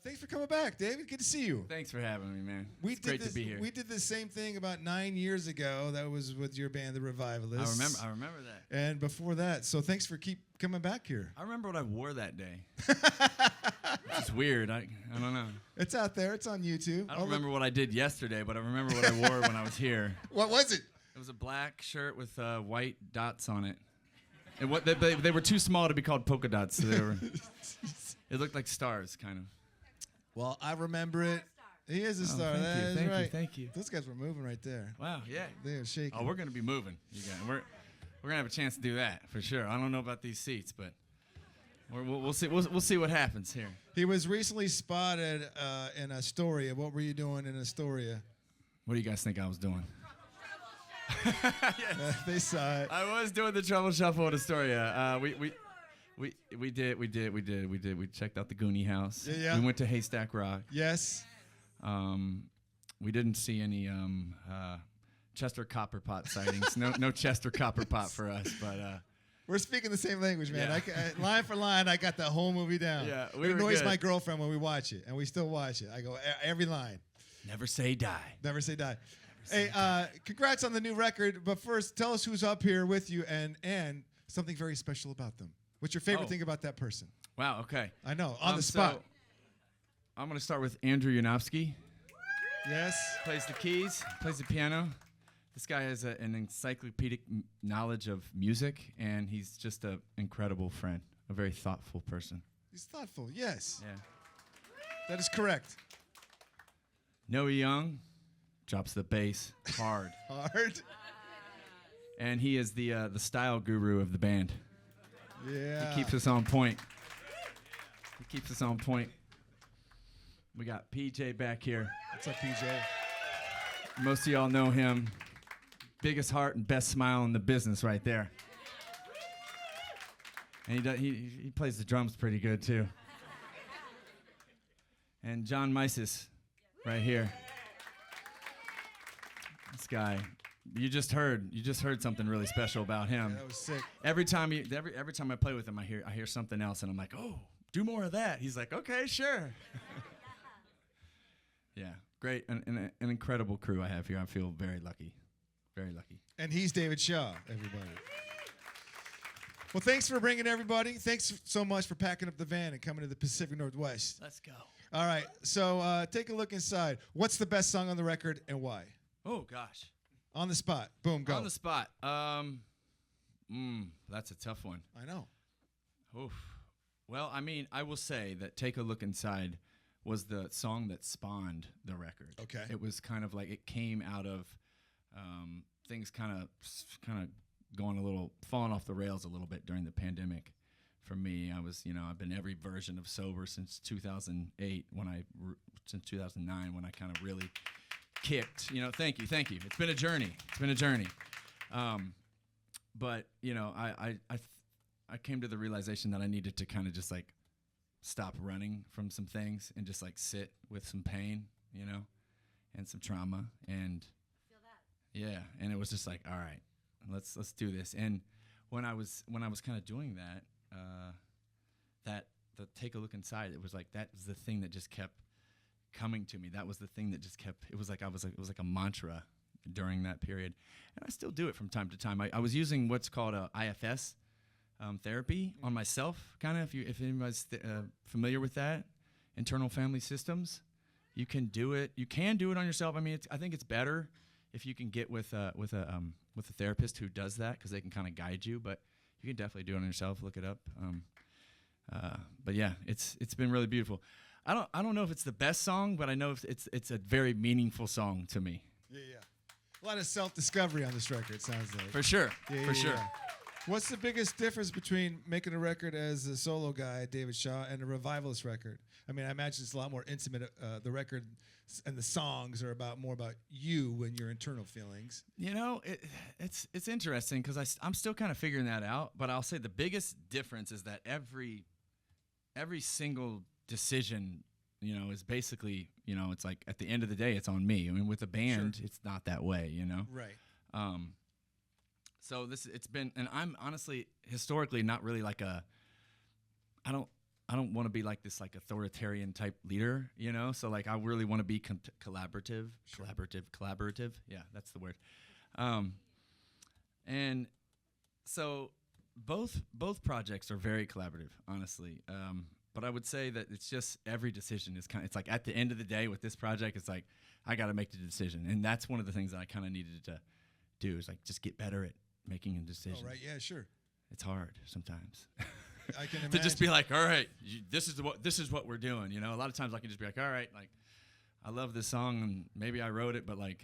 Thanks for coming back, David. Good to see you. Thanks for having me, man. It's great to be here. We did the same thing about 9 years ago. That was with your band, The Revivalists. I remember that. And before that. So thanks for keep coming back here. I remember what I wore that day. It's weird. I don't know. It's out there. It's on YouTube. I don't remember what I did yesterday, but I remember what I wore when I was here. What was it? It was a black shirt with white dots on it. And they were too small to be called polka dots. So it looked like stars, kind of. Well, I remember it. He is a star. Thank you. Those guys were moving right there. Wow, yeah. They were shaking. Oh, we're going to be moving. We're going to have a chance to do that, for sure. I don't know about these seats, but we'll see. We'll see what happens here. He was recently spotted in Astoria. What were you doing in Astoria? What do you guys think I was doing? They saw it. I was doing the Trouble Shuffle at Astoria. We did. We checked out the Goonie House. Yeah. We went to Haystack Rock. Yes. We didn't see any Chester Copperpot sightings. No Chester Copperpot for us, but we're speaking the same language, man. Yeah. Line for line, I got the whole movie down. Yeah, it annoys my girlfriend when we watch it, and we still watch it. I go every line. Never say die. Never say die. Hey, congrats on the new record. But first, tell us who's up here with you and something very special about them. What's your favorite thing about that person? Wow, okay. I know, on the spot. So I'm going to start with Andrew Yanofsky. Yes. Plays the keys, plays the piano. This guy has an encyclopedic knowledge of music, and he's just an incredible friend, a very thoughtful person. He's thoughtful, yes. Yeah. That is correct. Noah Young drops the bass hard. Hard. And he is the style guru of the band. Yeah. He keeps us on point. We got PJ back here. What's up, PJ? Most of y'all know him. Biggest heart and best smile in the business right there. And he plays the drums pretty good too. And John Mises right here. This guy, you just heard something really special about him. Yeah, that was sick. Every time I play with him, I hear something else, and I'm like, oh, do more of that. He's like, okay, sure. Yeah, great, an incredible crew I have here. I feel very lucky, very lucky. And he's David Shaw, everybody. Well, thanks for bringing everybody. Thanks so much for packing up the van and coming to the Pacific Northwest. Let's go. All right, so take a look inside. What's the best song on the record and why? Oh, gosh. On the spot. Boom, go. On the spot. That's a tough one. I know. Oof. Well, I mean, I will say that Take a Look Inside was the song that spawned the record. Okay. It was kind of like it came out of things kind of falling off the rails a little bit during the pandemic. For me, I've been every version of sober since 2008 since 2009 when I kind of really kicked. Thank you. It's been a journey. But I came to the realization that I needed to kind of just like stop running from some things and just like sit with some pain, and some trauma, and feel that. Yeah, and it was just like, all right, let's do this. And when I was kind of doing that, the Take a Look Inside, it was like that was the thing that just kept coming to me. That was the thing that just kept. It was like a mantra during that period, and I still do it from time to time. I was using what's called a IFS therapy on myself, kind of. If anybody's familiar with that, internal family systems, you can do it. You can do it on yourself. I mean, I think it's better if you can get with a therapist who does that, because they can kind of guide you. But you can definitely do it on yourself. Look it up. But yeah, it's been really beautiful. I don't know if it's the best song, but I know it's a very meaningful song to me. Yeah. A lot of self-discovery on this record, it sounds like. For sure. For sure. What's the biggest difference between making a record as a solo guy, David Shaw, and a Revivalist record? I mean, I imagine it's a lot more intimate. The record and the songs are more about you and your internal feelings. It's interesting because I'm still kind of figuring that out. But I'll say the biggest difference is that every single decision, is basically, it's like at the end of the day, it's on me. I mean, with a band, It's not that way, Right. So it's been, and I'm honestly historically not really like I don't I don't want to be like this like authoritarian type leader, you know? So like I really want to be collaborative. Yeah, that's the word. And so both projects are very collaborative, honestly. But I would say that it's just every decision is it's like at the end of the day with this project, it's like I got to make the decision. And that's one of the things that I kind of needed to do is like just get better at making a decision. Oh, right. Yeah, sure. It's hard sometimes. I can imagine. To just be like, all right, this is what we're doing. You know, a lot of times I can just be like, all right, like I love this song and maybe I wrote it, but like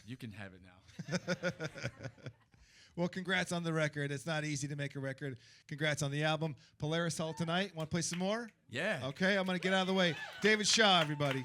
you can have it now. Well, congrats on the record. It's not easy to make a record. Congrats on the album. Polaris Hall tonight. Want to play some more? Yeah. Okay, I'm going to get out of the way. David Shaw, everybody.